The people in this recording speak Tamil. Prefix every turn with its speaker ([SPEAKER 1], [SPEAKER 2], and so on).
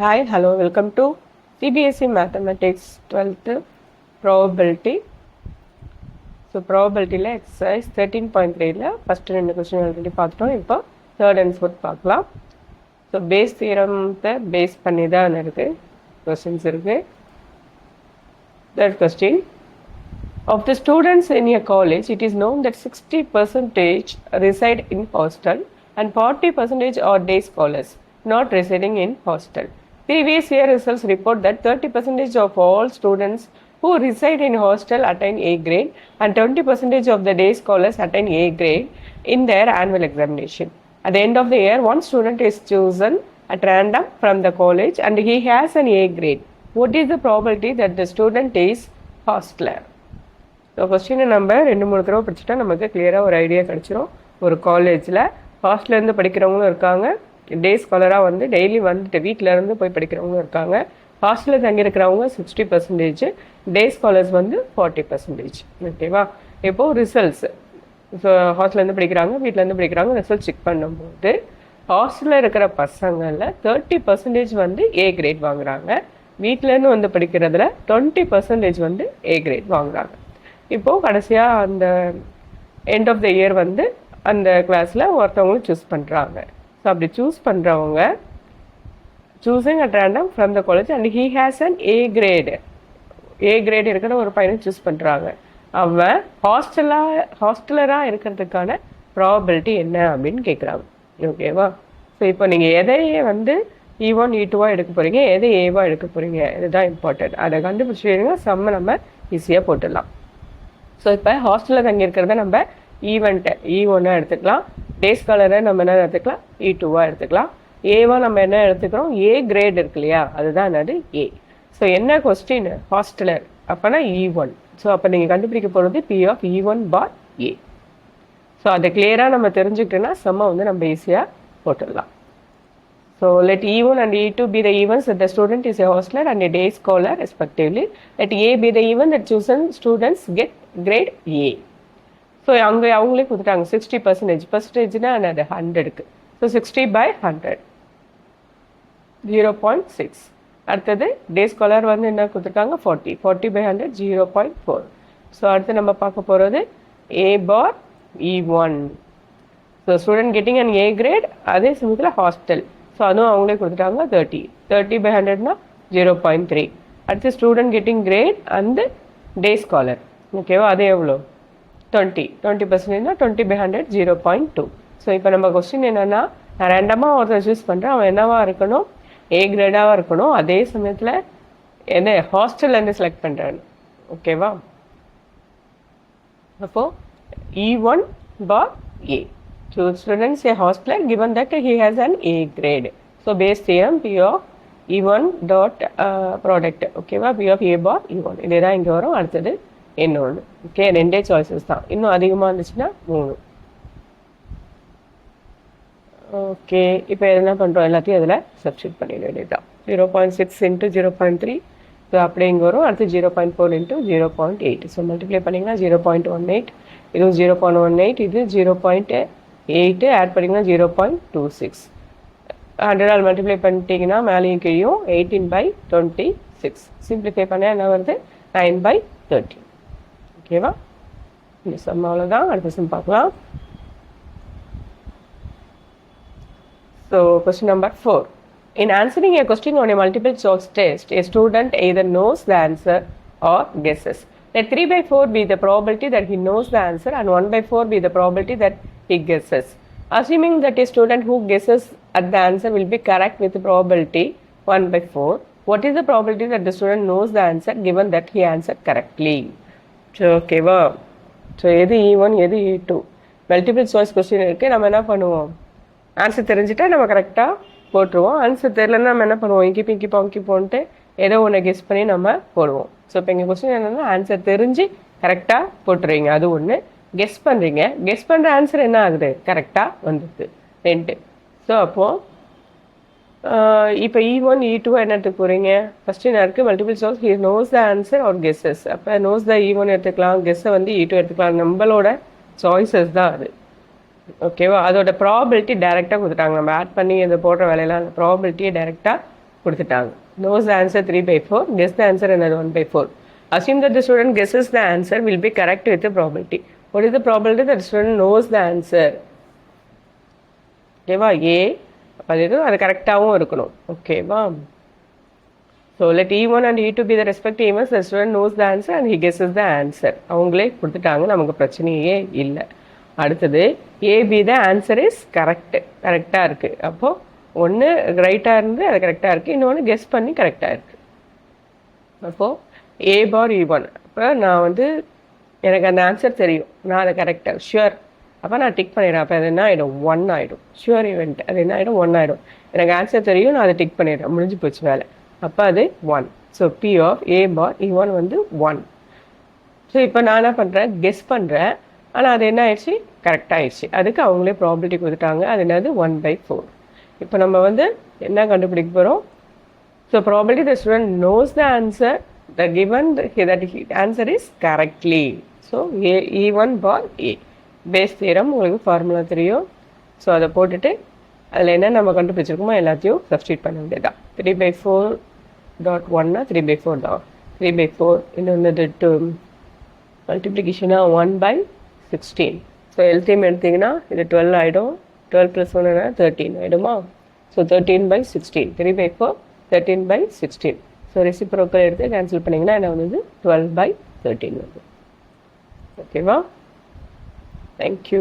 [SPEAKER 1] Hi, hello, welcome to CBSE Mathematics 12th Probability. So, probability exercise 13.3 first ரெண்டு question already பார்த்துட்டோம். இப்போ third and fourth பார்க்கலாம். So, base theorem பேஸ் பண்ணி தான் இருக்கு questions இருக்கு. Third question. Of the students in a college, it is known that 60% reside in hostel and 40% are day scholars, not residing in hostel. Previous year results report that 30% of all students who reside in hostel attain A grade and 20% of the day scholars attain A grade in their annual examination. At the end of the year, one student is chosen at random from the college and he has an A grade. What is the probability that the student is hosteler? So கொஸ்டினை நம்ம 2-3 தடவை படிச்சுட்டா நமக்கு கிளியராக ஒரு ஐடியா கிடச்சிரும். ஒரு காலேஜில் ஹாஸ்டலேருந்து படிக்கிறவங்களும் இருக்காங்க, டே ஸ்காலராக வந்து டெய்லி வந்துட்டு வீட்டிலேருந்து போய் படிக்கிறவங்களும் இருக்காங்க. ஹாஸ்டலில் தங்கியிருக்கிறவங்க 60%, டே ஸ்காலர்ஸ் வந்து 40%. ஓகேவா? இப்போது ரிசல்ட்ஸ், ஸோ ஹாஸ்டலேருந்து படிக்கிறாங்க, வீட்டிலேருந்து படிக்கிறாங்க, ரிசல்ட் செக் பண்ணும்போது ஹாஸ்டலில் இருக்கிற பசங்களில் 30% வந்து ஏ கிரேட் வாங்குறாங்க, வீட்டிலேருந்து வந்து படிக்கிறதுல 20% வந்து ஏ கிரேட் வாங்குறாங்க. இப்போது கடைசியாக அந்த எண்ட் ஆஃப் த இயர் வந்து அந்த கிளாஸில் ஒருத்தவங்களும் சூஸ் பண்ணுறாங்க. ஸோ அப்படி சூஸ் பண்ணுறவங்க choosing at random from the college and he has an A grade இருக்கிற ஒரு பையனை சூஸ் பண்ணுறாங்க. அவன் ஹாஸ்டலராக இருக்கிறதுக்கான ப்ராபபிலிட்டி என்ன அப்படின்னு கேட்குறாங்க. ஓகேவா? ஸோ இப்போ நீங்கள் எதையே வந்து E1 E2வாக எடுக்க போகிறீங்க, எதை ஏவாக எடுக்க போகிறீங்க, இதுதான் இம்பார்ட்டன்ட். அதை கண்டுபிடிச்சிங்கன்னா செம்ம நம்ம ஈஸியாக போட்டுடலாம். ஸோ இப்போ ஹாஸ்டலில் தங்கியிருக்கிறத நம்ம E1 எடுத்துக்கலாம், டே ஸ்காலரை நம்ம என்ன எடுத்துக்கலாம், E2வாக எடுத்துக்கலாம். ஏவாக நம்ம என்ன எடுத்துக்கிறோம், ஏ கிரேட் இருக்கு இல்லையா, அதுதான் என்னது ஏ. ஸோ என்ன கொஸ்டின், ஹாஸ்டலர் அப்போனா E1. ஸோ அப்போ நீங்கள் கண்டுபிடிக்க போகிறது P of E1 bar A. So அதை கிளியராக நம்ம தெரிஞ்சுக்கிட்டோன்னா செம்ம வந்து நம்ம ஈஸியாக போட்டுடலாம். So let E1 and E2 be the events that the student is a hostler and a day scholar respectively. Let A be the event that chosen students get grade A. So அங்கே அவங்களே கொடுத்துட்டாங்க 60%, பர்சன்டேஜ்னா அது 100க்கு. ஸோ 60/100 0.6. அடுத்தது டே ஸ்காலர் வந்து என்ன கொடுத்துருக்காங்க 40/100 0.4. ஸோ அடுத்து நம்ம பார்க்க போகிறது A bar E1. So student getting and A grade, அதே சமயத்தில் ஹாஸ்டல், ஸோ அதுவும் அவங்களே கொடுத்துட்டாங்க 30/100னா 0.3. அடுத்து student getting grade and day scholar. ஓகேவா? அது எவ்வளோ 20%னா 20/100 0.2. ஸோ இப்போ நம்ம கொஸ்டின் என்னென்னா, நான் ரேண்டமாக ஒருத்தர் சூஸ் பண்ணுறேன், அவன் என்னவாக இருக்கணும், ஏ கிரேடாக இருக்கணும், அதே சமயத்தில் என்ன ஹாஸ்டல்லேருந்து செலக்ட் பண்ணுறேன். ஓகேவா? அப்போது E1 bar A. So students a hostler given that he has an A grade. So base theorem P of E1 dot product. Okay வா? P of A bar E1. இதுதான் இங்கே வரும். அடுத்தது இன்னொன்று. ஓகே, ரெண்டே சாய்ஸஸ் தான். இன்னும் அதிகமாக இருந்துச்சுன்னா 3. ஓகே, இப்போ என்ன பண்ணுறோம், எல்லாத்தையும் அதில் சப்ஸ்டியூட் பண்ணிட வேண்டியதுதான். 0.6 into 0.3. ஸோ அப்படியே இங்கே வரும். அடுத்து 0.4 into 0.8. ஸோ மல்டிப்ளை பண்ணிங்கன்னா 0.18. இதுவும் 0.18, இது 0.8 ஆட் பண்ணிங்கன்னா 0.26. 100 மல்டிப்ளை பண்ணிட்டீங்கன்னா மேலேயும் கீழும் 18/26. சிம்பிளிஃபை பண்ணால் என்ன வருது 9/13. ஓகேவா? இந்த சம் அவ்வளோதான். அடுத்த சம் பார்க்கலாம். So question number 4. In answering a question on a multiple choice test, a student either knows the answer or guesses. Let 3/4 be the probability that he knows the answer and 1/4 be the probability that he guesses. Assuming that a student who guesses at the answer will be correct with the probability 1/4, what is the probability that the student knows the answer given that he answered correctly? So, okay, so எது E1 எது E2? மல்டிபிள் சாய்ஸ் கொஸ்டின் இருக்குது. நம்ம என்ன பண்ணுவோம், ஆன்சர் தெரிஞ்சுட்டா நம்ம கரெக்டாக போட்டுருவோம். ஆன்சர் தெரியலன்னா நம்ம என்ன பண்ணுவோம், இங்கி பாங்கி போன்ட்டு ஏதோ ஒன்று கெஸ் பண்ணி நம்ம போடுவோம். ஸோ இப்போ எங்கள் கொஸ்டின் என்னென்னா, ஆன்சர் தெரிஞ்சு கரெக்டாக போட்டுருவீங்க, அது ஒன்று. கெஸ் பண்ணுறீங்க, கெஸ் பண்ணுற ஆன்சர் என்ன ஆகுது, கரெக்டாக வந்துடுது 2. ஸோ அப்போது இப்போ E1 E2 என்ன எடுத்துக்க போகிறீங்க, ஃபஸ்ட்டு என்ன இருக்குது, multiple choice he knows the answer or guesses. அப்போ நோஸ் த E1 எடுத்துக்கலாம், கெஸ்ஸை வந்து E2 எடுத்துக்கலாம். நம்மளோட சாய்ஸஸ் தான் அது. ஓகேவா? அதோட ப்ராபிலிட்டி டைரெக்டாக கொடுத்துட்டாங்க. நம்ம ஆட் பண்ணி இதை போடுற வேலையெல்லாம் அந்த ப்ராபிலிட்டியை டைரெக்டாக கொடுத்துட்டாங்க. knows the answer 3/4, guess the answer another 1/4. Assume that the student guesses the answer will be correct with the probability. What is the probability that the student knows the answer? ஓகேவா? ஏ அது கரெக்டாகவும் இருக்கணும். ஓகேவா? So let E1 and E2 be the respective events. The student knows the answer and he guesses the answer. அவங்களே கொடுத்துட்டாங்க, நமக்கு பிரச்சனையே இல்லை. அடுத்தது ஏபி த ஆன்சர் இஸ் கரெக்டாக இருக்குது. அப்போது ஒன்று ரைட்டாக இருந்து அது கரெக்டாக இருக்குது, இன்னொன்று கெஸ் பண்ணி கரெக்டாக இருக்குது. அப்போது ஏ பார் E1. அப்போ நான் வந்து எனக்கு அந்த ஆன்சர் தெரியும், நான் அதை கரெக்டாக ஷுவர், அப்போ நான் டிக் பண்ணிடுறேன். அப்போ அது என்ன ஆகிடும்? 1 ஆகிடும். ஷுவர் ஈவெண்ட் அது என்ன ஆகிடும்? 1 ஆகிடும். எனக்கு ஆன்சர் தெரியும், நான் அதை டிக் பண்ணிடுறேன், முடிஞ்சு போச்சு வேலை. அப்போ அது 1. So P of A bar E1 வந்து 1. ஸோ இப்போ நான் என்ன பண்ணுறேன்? கெஸ் பண்ணுறேன், ஆனால் அது என்ன ஆயிடுச்சு? கரெக்டாகிடுச்சு. அதுக்கு அவங்களே ப்ராபிலிட்டி கொடுத்துட்டாங்க. அது என்னது? 1/4. இப்போ நம்ம வந்து என்ன கண்டுபிடிக்க போகிறோம்? So probability the student knows the answer the given that answer is correctly. So E1 bar A Bayes theorem உங்களுக்கு ஃபார்முலா தெரியும். ஸோ அதை போட்டுட்டு அதில் என்ன நம்ம கண்டுபிடிச்சிருக்கோமோ எல்லாத்தையும் சப்ஸ்டியூட் பண்ண வேண்டியதான். 3/4.1னா 3/4 தான். 3/4 இன்னொன்று டூ மல்டிப்ளிகேஷனாக 1/16. ஸோ எல்சிஎம் எடுத்திங்கன்னா இது 12 ஆகிடும். 12 + 1 13 ஆகிடுமா? ஸோ 13/16. 3/4 13/16. ஸோ ரெசிப்ரோக்கல் எடுத்து கேன்சல் பண்ணிங்கன்னா என்ன வந்து 12/13 வந்து. ஓகேவா? தேங்க்யூ.